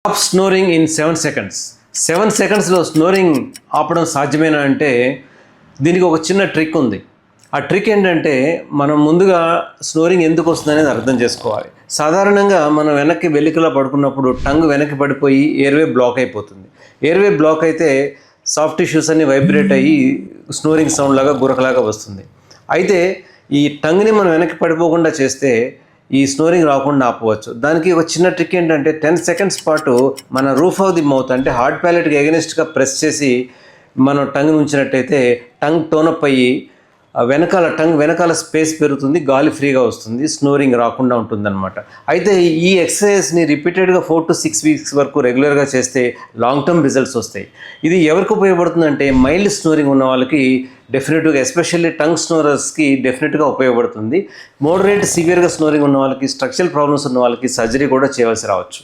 Stop snoring in 7 seconds. 7 secondsలో snoring ఆపడం సాధ్యమేనా అంటే దీనికి ఒక చిన్న ట్రిక్ ఉంది. ఆ ట్రిక్ ఏంటంటే మనం ముందుగా స్నోరింగ్ ఎందుకు వస్తుంది అనేది అర్థం చేసుకోవాలి. సాధారణంగా మనం వెనక్కి వెలికిలా పడుకున్నప్పుడు టంగ్ వెనక్కి పడిపోయి ఎయిర్వే బ్లాక్ అయిపోతుంది. ఎయిర్వే బ్లాక్ అయితే సాఫ్ట్ టిష్యూస్ అన్ని వైబ్రేట్ అయ్యి స్నోరింగ్ సౌండ్ లాగా గురకలాగా వస్తుంది. అయితే ఈ టంగ్ని మనం వెనక్కి పడిపోకుండా చేస్తే ఈ స్నోరింగ్ రాకుండా ఆపవచ్చు. దానికి ఒక చిన్న ట్రిక్ ఏంటంటే 10 seconds పాటు మన రూఫ్ ఆఫ్ ది మౌత్ అంటే హార్డ్ ప్యాలెట్కి ఎగనెస్ట్గా ప్రెస్ చేసి మనం టంగ్ ఉంచినట్టయితే టంగ్ టోనప్ అయ్యి టంగ్ వెనకాల స్పేస్ పెరుగుతుంది, గాలి ఫ్రీగా వస్తుంది, స్నోరింగ్ రాకుండా ఉంటుందన్నమాట. అయితే ఈ ఎక్సర్సైజ్ని రిపీటెడ్గా 4 to 6 weeks వరకు రెగ్యులర్గా చేస్తే లాంగ్ టర్మ్ రిజల్ట్స్ వస్తాయి. ఇది ఎవరికి ఉపయోగపడుతుందంటే మైల్డ్ స్నోరింగ్ ఉన్న వాళ్ళకి డెఫినెట్గా, ఎస్పెషల్లీ టంగ్ స్నోరర్స్కి డెఫినెట్గా ఉపయోగపడుతుంది. మోడరేట్ సివియర్గా స్నోరింగ్ ఉన్న వాళ్ళకి, స్ట్రక్చరల్ ప్రాబ్లమ్స్ ఉన్న వాళ్ళకి సర్జరీ కూడా చేయవలసి రావచ్చు.